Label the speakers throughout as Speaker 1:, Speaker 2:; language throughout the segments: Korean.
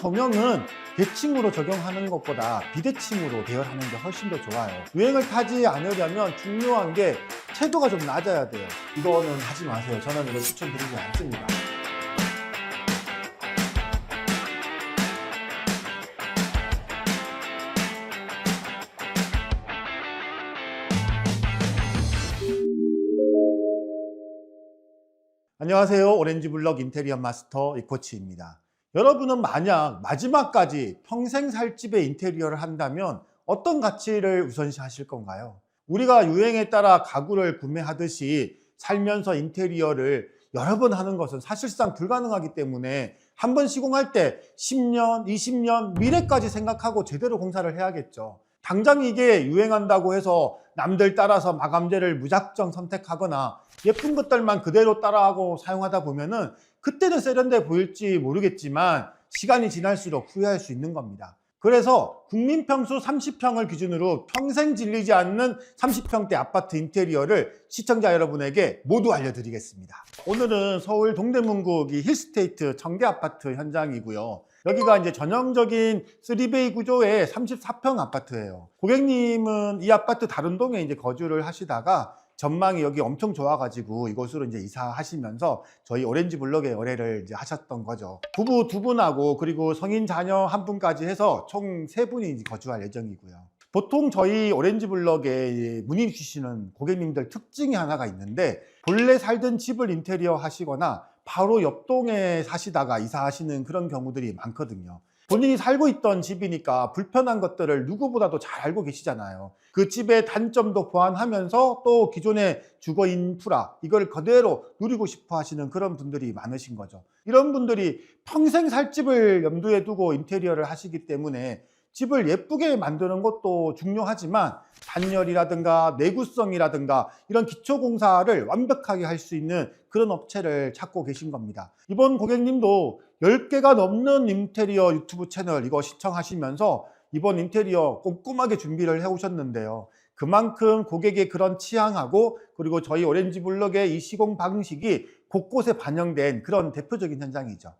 Speaker 1: 조명은 대칭으로 적용하는 것보다 비대칭으로 대열하는 게 훨씬 더 좋아요. 유행을 타지 않으려면 중요한 게 채도가 좀 낮아야 돼요. 이거는 하지 마세요. 저는 이거 추천드리지 않습니다. 안녕하세요. 오렌지블럭 인테리어 마스터 이코치입니다. 여러분은 만약 마지막까지 평생 살 집의 인테리어를 한다면 어떤 가치를 우선시 하실 건가요? 우리가 유행에 따라 가구를 구매하듯이 살면서 인테리어를 여러 번 하는 것은 사실상 불가능하기 때문에 한 번 시공할 때 10년, 20년 미래까지 생각하고 제대로 공사를 해야겠죠. 당장 이게 유행한다고 해서 남들 따라서 마감재를 무작정 선택하거나 예쁜 것들만 그대로 따라하고 사용하다 보면은 그때는 세련돼 보일지 모르겠지만 시간이 지날수록 후회할 수 있는 겁니다. 그래서 국민평수 30평을 기준으로 평생 질리지 않는 30평대 아파트 인테리어를 시청자 여러분에게 모두 알려드리겠습니다. 오늘은 서울 동대문구 힐스테이트 청계아파트 현장이고요. 여기가 이제 전형적인 3베이 구조의 34평 아파트예요. 고객님은 이 아파트 다른 동에 이제 거주를 하시다가 전망이 여기 엄청 좋아가지고 이곳으로 이제 이사하시면서 저희 오렌지블럭에 의뢰를 이제 하셨던 거죠. 부부 두 분하고 그리고 성인 자녀 한 분까지 해서 총 세 분이 거주할 예정이고요. 보통 저희 오렌지블럭에 문의 주시는 고객님들 특징이 하나가 있는데 본래 살던 집을 인테리어 하시거나 바로 옆동에 사시다가 이사하시는 그런 경우들이 많거든요. 본인이 살고 있던 집이니까 불편한 것들을 누구보다도 잘 알고 계시잖아요. 그 집의 단점도 보완하면서 또 기존의 주거 인프라 이걸 그대로 누리고 싶어 하시는 그런 분들이 많으신 거죠. 이런 분들이 평생 살 집을 염두에 두고 인테리어를 하시기 때문에 집을 예쁘게 만드는 것도 중요하지만 단열이라든가 내구성이라든가 이런 기초공사를 완벽하게 할 수 있는 그런 업체를 찾고 계신 겁니다. 이번 고객님도 10개가 넘는 인테리어 유튜브 채널 이거 시청하시면서 이번 인테리어 꼼꼼하게 준비를 해 오셨는데요. 그만큼 고객의 그런 취향하고 그리고 저희 오렌지블럭의 이 시공 방식이 곳곳에 반영된 그런 대표적인 현장이죠.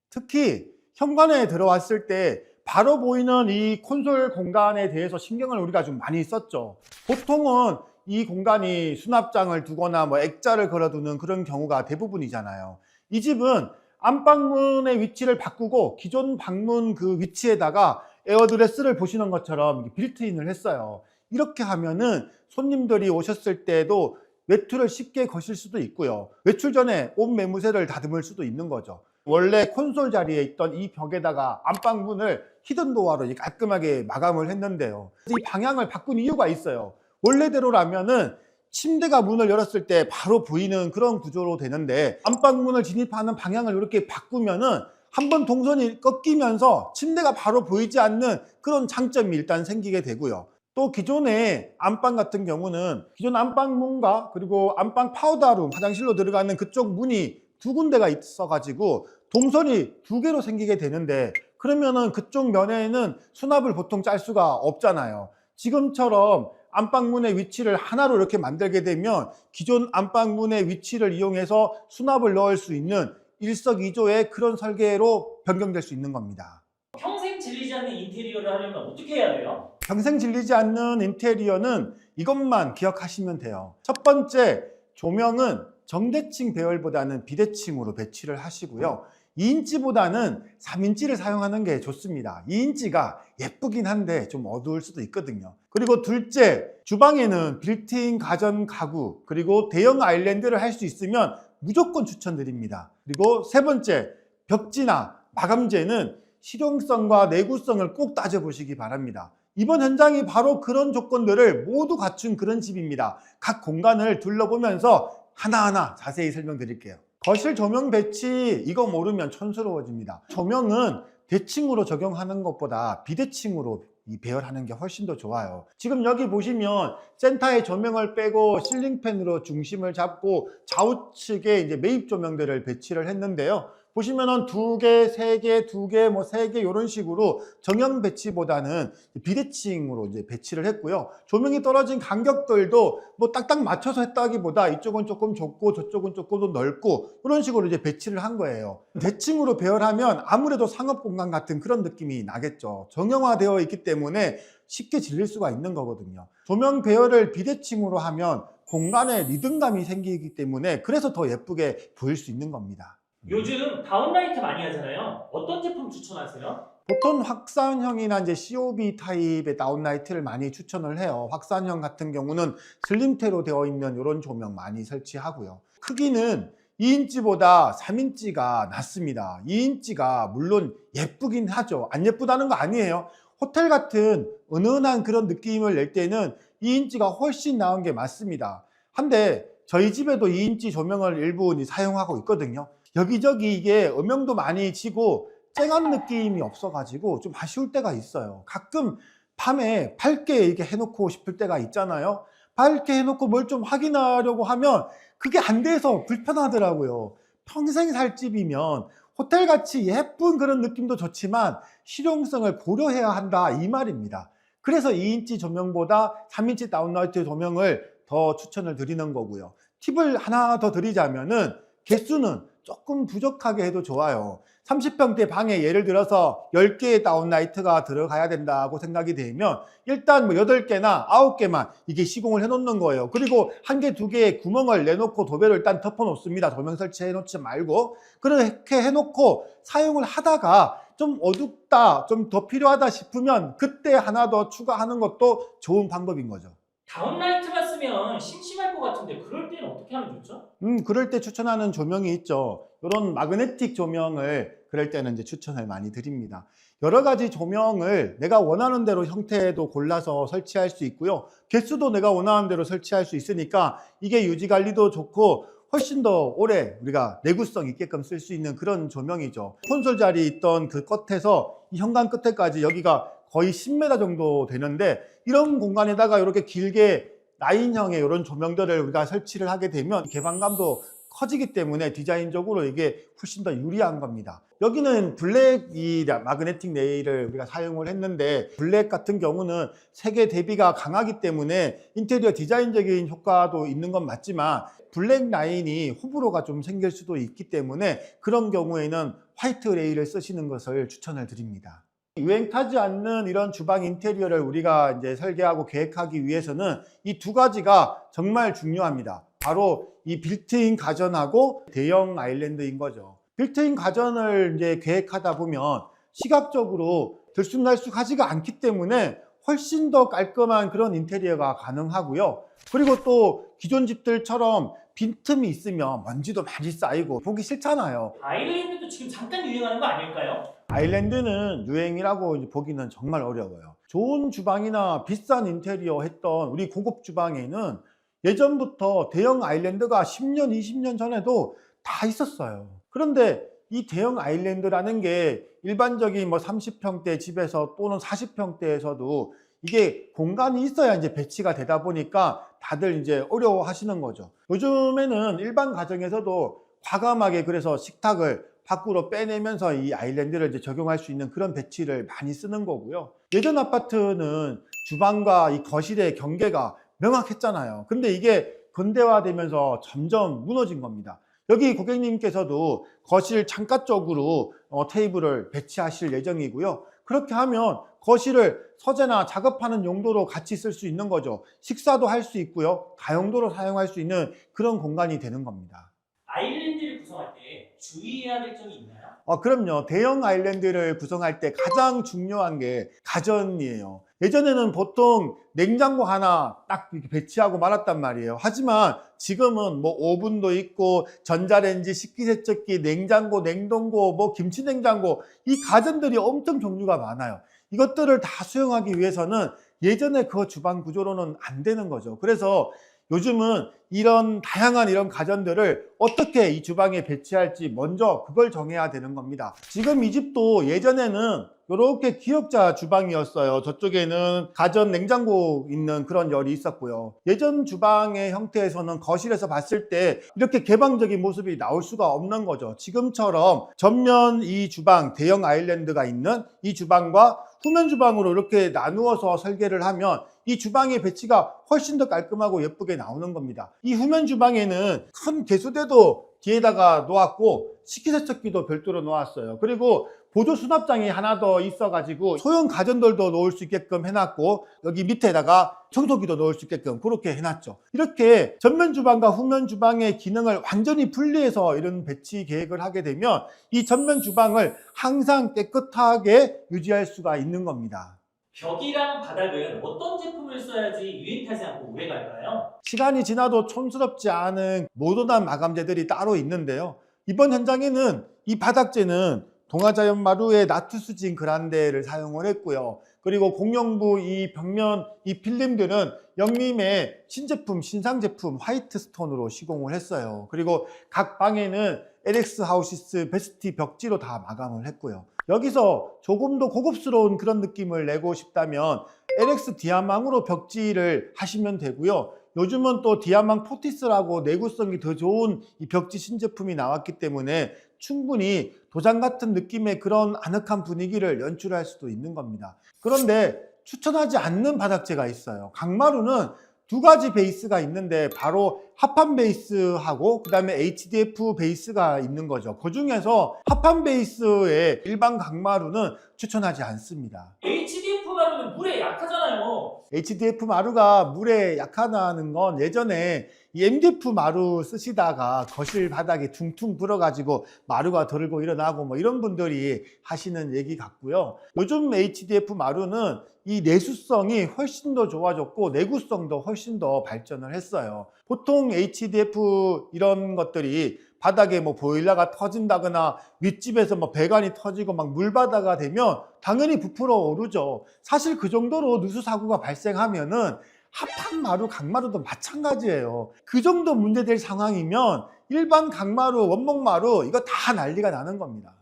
Speaker 1: 특히 현관에 들어왔을 때 바로 보이는 이 콘솔 공간에 대해서 신경을 우리가 좀 많이 썼죠. 보통은 이 공간이 수납장을 두거나 뭐 액자를 걸어두는 그런 경우가 대부분이잖아요. 이 집은 안방문의 위치를 바꾸고 기존 방문 그 위치에다가 에어드레스를 보시는 것처럼 빌트인을 했어요. 이렇게 하면은 손님들이 오셨을 때도 외투를 쉽게 거실 수도 있고요. 외출 전에 옷 매무새를 다듬을 수도 있는 거죠. 원래 콘솔 자리에 있던 이 벽에다가 안방문을 히든도어로 깔끔하게 마감을 했는데요. 이 방향을 바꾼 이유가 있어요. 원래대로라면은 침대가 문을 열었을 때 바로 보이는 그런 구조로 되는데 안방문을 진입하는 방향을 이렇게 바꾸면은 한번 동선이 꺾이면서 침대가 바로 보이지 않는 그런 장점이 일단 생기게 되고요. 또 기존의 안방 같은 경우는 기존 안방문과 그리고 안방 파우더룸 화장실로 들어가는 그쪽 문이 두 군데가 있어 가지고 동선이 두 개로 생기게 되는데 그러면은 그쪽 면에는 수납을 보통 짤 수가 없잖아요. 지금처럼 안방문의 위치를 하나로 이렇게 만들게 되면 기존 안방문의 위치를 이용해서 수납을 넣을 수 있는 일석이조의 그런 설계로 변경될 수 있는 겁니다.
Speaker 2: 평생 질리지 않는 인테리어를 하려면 어떻게 해야 돼요?
Speaker 1: 평생 질리지 않는 인테리어는 이것만 기억하시면 돼요. 첫 번째, 조명은 정대칭 배열보다는 비대칭으로 배치를 하시고요. 2인치보다는 3인치를 사용하는 게 좋습니다. 2인치가 예쁘긴 한데 좀 어두울 수도 있거든요. 그리고 둘째, 주방에는 빌트인 가전 가구 그리고 대형 아일랜드를 할 수 있으면 무조건 추천드립니다. 그리고 세 번째, 벽지나 마감재는 실용성과 내구성을 꼭 따져보시기 바랍니다. 이번 현장이 바로 그런 조건들을 모두 갖춘 그런 집입니다. 각 공간을 둘러보면서 하나하나 자세히 설명드릴게요. 거실 조명 배치 이거 모르면 촌스러워집니다. 조명은 대칭으로 적용하는 것보다 비대칭으로 배열하는 게 훨씬 더 좋아요. 지금 여기 보시면 센터에 조명을 빼고 실링팬으로 중심을 잡고 좌우측에 이제 매입 조명들을 배치를 했는데요. 보시면은 2개, 3개, 2개, 뭐 3개 이런 식으로 정형 배치보다는 비대칭으로 이제 배치를 했고요. 조명이 떨어진 간격들도 뭐 딱딱 맞춰서 했다기보다 이쪽은 조금 좁고 저쪽은 조금 더 넓고 이런 식으로 이제 배치를 한 거예요. 대칭으로 배열하면 아무래도 상업 공간 같은 그런 느낌이 나겠죠. 정형화되어 있기 때문에 쉽게 질릴 수가 있는 거거든요. 조명 배열을 비대칭으로 하면 공간에 리듬감이 생기기 때문에 그래서 더 예쁘게 보일 수 있는 겁니다.
Speaker 2: 요즘 다운라이트 많이 하잖아요. 어떤 제품 추천하세요?
Speaker 1: 보통 확산형이나 이제 COB 타입의 다운라이트를 많이 추천을 해요. 확산형 같은 경우는 슬림테로 되어 있는 이런 조명 많이 설치하고요. 크기는 2인치보다 3인치가 낫습니다. 2인치가 물론 예쁘긴 하죠. 안 예쁘다는 거 아니에요. 호텔 같은 은은한 그런 느낌을 낼 때는 2인치가 훨씬 나은 게 맞습니다. 한데 저희 집에도 2인치 조명을 일부 사용하고 있거든요. 여기저기 이게 음영도 많이 지고 쨍한 느낌이 없어가지고 좀 아쉬울 때가 있어요. 가끔 밤에 밝게 이렇게 해놓고 싶을 때가 있잖아요. 밝게 해놓고 뭘 좀 확인하려고 하면 그게 안 돼서 불편하더라고요. 평생 살 집이면 호텔같이 예쁜 그런 느낌도 좋지만 실용성을 고려해야 한다 이 말입니다. 그래서 2인치 조명보다 3인치 다운라이트 조명을 더 추천을 드리는 거고요. 팁을 하나 더 드리자면은 개수는 조금 부족하게 해도 좋아요. 30평대 방에 예를 들어서 10개의 다운라이트가 들어가야 된다고 생각이 되면 일단 뭐 8개나 9개만 이게 시공을 해 놓는 거예요. 그리고 1개, 2개의 구멍을 내놓고 도배를 일단 덮어 놓습니다. 조명 설치해 놓지 말고. 그렇게 해 놓고 사용을 하다가 좀 어둡다, 좀 더 필요하다 싶으면 그때 하나 더 추가하는 것도 좋은 방법인 거죠.
Speaker 2: 다운라이트만 쓰면 심심할 것 같은데 그럴 때는 어떻게 하면 좋죠?
Speaker 1: 그럴 때 추천하는 조명이 있죠. 이런 마그네틱 조명을 그럴 때는 이제 추천을 많이 드립니다. 여러 가지 조명을 내가 원하는 대로 형태도 골라서 설치할 수 있고요. 개수도 내가 원하는 대로 설치할 수 있으니까 이게 유지 관리도 좋고 훨씬 더 오래 우리가 내구성 있게끔 쓸 수 있는 그런 조명이죠. 콘솔 자리 있던 그 끝에서 이 현관 끝에까지 여기가 거의 10m 정도 되는데 이런 공간에다가 이렇게 길게 라인형의 이런 조명들을 우리가 설치를 하게 되면 개방감도 커지기 때문에 디자인적으로 이게 훨씬 더 유리한 겁니다. 여기는 블랙 이 마그네틱 레일을 우리가 사용을 했는데 블랙 같은 경우는 색의 대비가 강하기 때문에 인테리어 디자인적인 효과도 있는 건 맞지만 블랙 라인이 호불호가 좀 생길 수도 있기 때문에 그런 경우에는 화이트 레일을 쓰시는 것을 추천을 드립니다. 유행 타지 않는 이런 주방 인테리어를 우리가 이제 설계하고 계획하기 위해서는 이 두 가지가 정말 중요합니다. 바로 이 빌트인 가전하고 대형 아일랜드인 거죠. 빌트인 가전을 이제 계획하다 보면 시각적으로 들쑥날쑥하지가 않기 때문에 훨씬 더 깔끔한 그런 인테리어가 가능하고요. 그리고 또 기존 집들처럼 빈틈이 있으면 먼지도 많이 쌓이고 보기 싫잖아요.
Speaker 2: 아일랜드도 지금 잠깐 유행하는 거 아닐까요?
Speaker 1: 아일랜드는 유행이라고 이제 보기는 정말 어려워요. 좋은 주방이나 비싼 인테리어 했던 우리 고급 주방에는 예전부터 대형 아일랜드가 10년, 20년 전에도 다 있었어요. 그런데 이 대형 아일랜드라는 게 일반적인 뭐 30평대 집에서 또는 40평대에서도 이게 공간이 있어야 이제 배치가 되다 보니까 다들 이제 어려워 하시는 거죠. 요즘에는 일반 가정에서도 과감하게 그래서 식탁을 밖으로 빼내면서 이 아일랜드를 이제 적용할 수 있는 그런 배치를 많이 쓰는 거고요. 예전 아파트는 주방과 이 거실의 경계가 명확했잖아요. 근데 이게 근대화되면서 점점 무너진 겁니다. 여기 고객님께서도 거실 창가 쪽으로 테이블을 배치하실 예정이고요. 그렇게 하면 거실을 서재나 작업하는 용도로 같이 쓸 수 있는 거죠. 식사도 할 수 있고요. 다용도로 사용할 수 있는 그런 공간이 되는 겁니다.
Speaker 2: 아일랜드를 구성할 때 주의해야 될 점이 있나요?
Speaker 1: 그럼요. 대형 아일랜드를 구성할 때 가장 중요한 게 가전이에요. 예전에는 보통 냉장고 하나 딱 이렇게 배치하고 말았단 말이에요. 하지만 지금은 뭐 오븐도 있고 전자레인지, 식기세척기, 냉장고, 냉동고, 뭐 김치냉장고 이 가전들이 엄청 종류가 많아요. 이것들을 다 수용하기 위해서는 예전에 그 주방 구조로는 안 되는 거죠. 그래서 요즘은 이런 다양한 이런 가전들을 어떻게 이 주방에 배치할지 먼저 그걸 정해야 되는 겁니다. 지금 이 집도 예전에는 이렇게 기역자 주방이었어요. 저쪽에는 가전 냉장고 있는 그런 열이 있었고요. 예전 주방의 형태에서는 거실에서 봤을 때 이렇게 개방적인 모습이 나올 수가 없는 거죠. 지금처럼 전면 이 주방, 대형 아일랜드가 있는 이 주방과 후면 주방으로 이렇게 나누어서 설계를 하면 이 주방의 배치가 훨씬 더 깔끔하고 예쁘게 나오는 겁니다. 이 후면 주방에는 큰 개수대도 뒤에다가 놓았고 식기세척기도 별도로 놓았어요. 그리고 보조 수납장이 하나 더 있어가지고 소형 가전들도 놓을 수 있게끔 해놨고 여기 밑에다가 청소기도 넣을 수 있게끔 그렇게 해놨죠. 이렇게 전면 주방과 후면 주방의 기능을 완전히 분리해서 이런 배치 계획을 하게 되면 이 전면 주방을 항상 깨끗하게 유지할 수가 있는 겁니다.
Speaker 2: 벽이랑 바닥은 어떤 제품을 써야지 유행 타지 않고 오래 갈까요?
Speaker 1: 시간이 지나도 촌스럽지 않은 모던한 마감재들이 따로 있는데요. 이번 현장에는 이 바닥재는 동아자연 마루의 나투스진 그란데를 사용을 했고요. 그리고 공용부 이 벽면 이 필름들은 영림의 신제품, 신상 제품 화이트 스톤으로 시공을 했어요. 그리고 각 방에는 LX 하우시스 베스티 벽지로 다 마감을 했고요. 여기서 조금 더 고급스러운 그런 느낌을 내고 싶다면 LX 디아망으로 벽지를 하시면 되고요. 요즘은 또 디아망 포티스라고 내구성이 더 좋은 이 벽지 신제품이 나왔기 때문에 충분히 도장 같은 느낌의 그런 아늑한 분위기를 연출할 수도 있는 겁니다. 그런데 추천하지 않는 바닥재가 있어요. 강마루는 두 가지 베이스가 있는데 바로 합판 베이스하고 그 다음에 HDF 베이스가 있는 거죠. 그 중에서 합판 베이스의 일반 강마루는 추천하지 않습니다.
Speaker 2: HDF 마루는 물에 약하잖아요.
Speaker 1: HDF 마루가 물에 약하다는 건 예전에 이 MDF 마루 쓰시다가 거실 바닥에 퉁퉁 불어가지고 마루가 들고 일어나고 뭐 이런 분들이 하시는 얘기 같고요. 요즘 HDF 마루는 이 내수성이 훨씬 더 좋아졌고 내구성도 훨씬 더 발전을 했어요. 보통 HDF 이런 것들이 바닥에 뭐 보일러가 터진다거나 윗집에서 뭐 배관이 터지고 막 물바다가 되면 당연히 부풀어 오르죠. 사실 그 정도로 누수 사고가 발생하면은 합판 마루, 강마루도 마찬가지예요. 그 정도 문제될 상황이면 일반 강마루, 원목 마루 이거 다 난리가 나는 겁니다.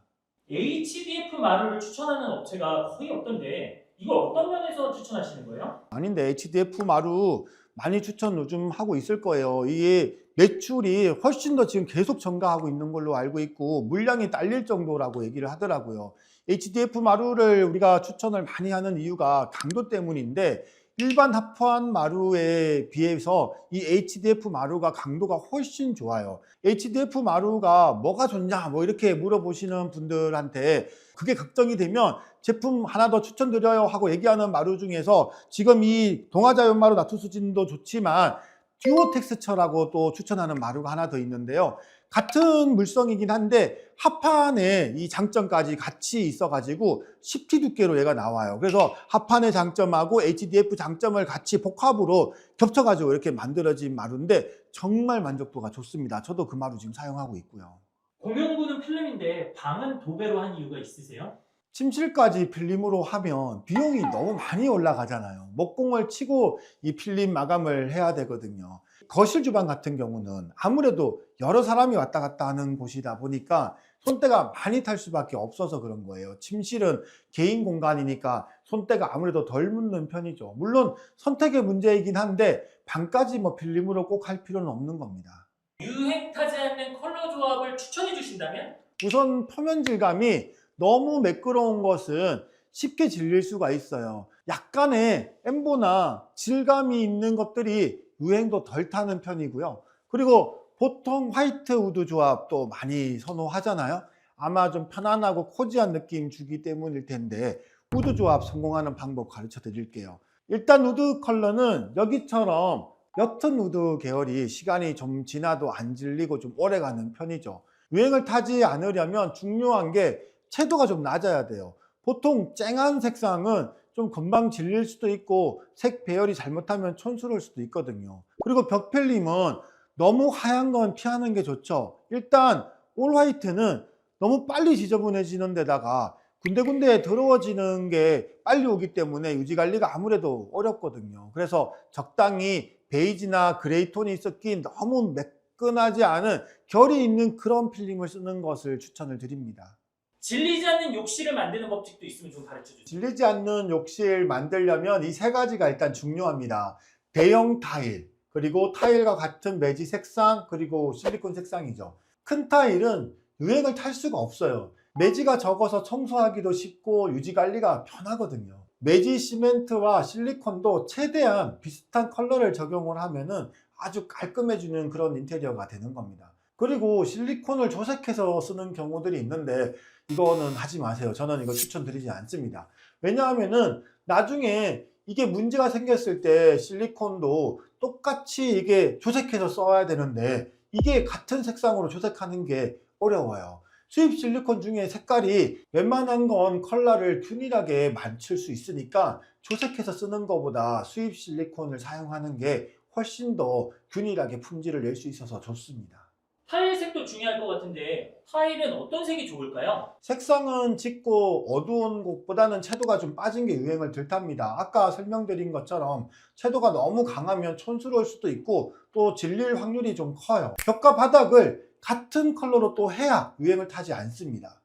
Speaker 2: HDF 마루를 추천하는 업체가 거의 없던데 이걸 어떤 면에서 추천하시는 거예요?
Speaker 1: 아닌데 HDF 마루 많이 추천 요즘 하고 있을 거예요. 이게 매출이 훨씬 더 지금 계속 증가하고 있는 걸로 알고 있고 물량이 딸릴 정도라고 얘기를 하더라고요. HDF 마루를 우리가 추천을 많이 하는 이유가 강도 때문인데 일반 합판 마루에 비해서 이 HDF 마루가 강도가 훨씬 좋아요. HDF 마루가 뭐가 좋냐 뭐 이렇게 물어보시는 분들한테 그게 걱정이 되면 제품 하나 더 추천드려요 하고 얘기하는 마루 중에서 지금 이 동아자연 마루 나투수진도 좋지만 듀오 텍스처라고 또 추천하는 마루가 하나 더 있는데요. 같은 물성이긴 한데 합판에 이 장점까지 같이 있어가지고 10T 두께로 얘가 나와요. 그래서 합판의 장점하고 HDF 장점을 같이 복합으로 겹쳐가지고 이렇게 만들어진 마루인데 정말 만족도가 좋습니다. 저도 그 마루 지금 사용하고 있고요.
Speaker 2: 공용부는 필름인데 방은 도배로 한 이유가 있으세요?
Speaker 1: 침실까지 필름으로 하면 비용이 너무 많이 올라가잖아요. 목공을 치고 이 필름 마감을 해야 되거든요. 거실 주방 같은 경우는 아무래도 여러 사람이 왔다 갔다 하는 곳이다 보니까 손때가 많이 탈 수밖에 없어서 그런 거예요. 침실은 개인 공간이니까 손때가 아무래도 덜 묻는 편이죠. 물론 선택의 문제이긴 한데 방까지 뭐 필름으로 꼭 할 필요는 없는 겁니다.
Speaker 2: 유행 타지 않는 컬러 조합을 추천해 주신다면?
Speaker 1: 우선 표면 질감이 너무 매끄러운 것은 쉽게 질릴 수가 있어요. 약간의 엠보나 질감이 있는 것들이 유행도 덜 타는 편이고요. 그리고 보통 화이트 우드 조합도 많이 선호하잖아요. 아마 좀 편안하고 코지한 느낌 주기 때문일 텐데 우드 조합 성공하는 방법 가르쳐 드릴게요. 일단 우드 컬러는 여기처럼 옅은 우드 계열이 시간이 좀 지나도 안 질리고 좀 오래 가는 편이죠. 유행을 타지 않으려면 중요한 게 채도가 좀 낮아야 돼요. 보통 쨍한 색상은 좀 금방 질릴 수도 있고 색 배열이 잘못하면 촌스러울 수도 있거든요. 그리고 벽 필름은 너무 하얀 건 피하는 게 좋죠. 일단 올 화이트는 너무 빨리 지저분해지는 데다가 군데군데 더러워지는 게 빨리 오기 때문에 유지 관리가 아무래도 어렵거든요. 그래서 적당히 베이지나 그레이 톤이 섞인 너무 매끈하지 않은 결이 있는 그런 필름을 쓰는 것을 추천을 드립니다.
Speaker 2: 질리지 않는 욕실을 만드는 법칙도 있으면 좀 가르쳐 주세요.
Speaker 1: 질리지 않는 욕실 만들려면 이 세 가지가 일단 중요합니다. 대형 타일, 그리고 타일과 같은 매지 색상, 그리고 실리콘 색상이죠. 큰 타일은 유행을 탈 수가 없어요. 매지가 적어서 청소하기도 쉽고 유지 관리가 편하거든요. 매지 시멘트와 실리콘도 최대한 비슷한 컬러를 적용을 하면은 아주 깔끔해지는 그런 인테리어가 되는 겁니다. 그리고 실리콘을 조색해서 쓰는 경우들이 있는데 이거는 하지 마세요. 저는 이거 추천드리지 않습니다. 왜냐하면은 나중에 이게 문제가 생겼을 때 실리콘도 똑같이 이게 조색해서 써야 되는데 이게 같은 색상으로 조색하는 게 어려워요. 수입 실리콘 중에 색깔이 웬만한 건 컬러를 균일하게 맞출 수 있으니까 조색해서 쓰는 것보다 수입 실리콘을 사용하는 게 훨씬 더 균일하게 품질을 낼 수 있어서 좋습니다.
Speaker 2: 타일 색도 중요할 것 같은데 타일은 어떤 색이 좋을까요?
Speaker 1: 색상은 짙고 어두운 곳보다는 채도가 좀 빠진 게 유행을 덜 탑니다. 아까 설명드린 것처럼 채도가 너무 강하면 촌스러울 수도 있고 또 질릴 확률이 좀 커요. 벽과 바닥을 같은 컬러로 또 해야 유행을 타지 않습니다.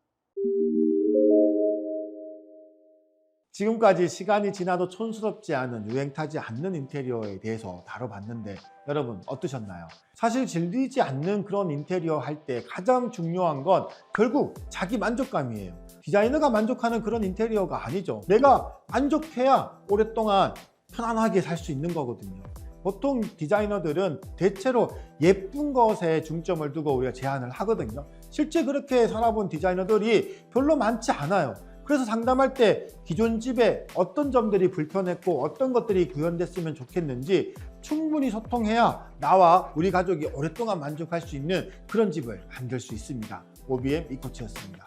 Speaker 1: 지금까지 시간이 지나도 촌스럽지 않은 유행 타지 않는 인테리어에 대해서 다뤄봤는데 여러분 어떠셨나요? 사실 질리지 않는 그런 인테리어 할 때 가장 중요한 건 결국 자기 만족감이에요. 디자이너가 만족하는 그런 인테리어가 아니죠. 내가 만족해야 오랫동안 편안하게 살 수 있는 거거든요. 보통 디자이너들은 대체로 예쁜 것에 중점을 두고 우리가 제안을 하거든요. 실제 그렇게 살아본 디자이너들이 별로 많지 않아요. 그래서 상담할 때 기존 집에 어떤 점들이 불편했고 어떤 것들이 구현됐으면 좋겠는지 충분히 소통해야 나와 우리 가족이 오랫동안 만족할 수 있는 그런 집을 만들 수 있습니다. OBM 이코치였습니다.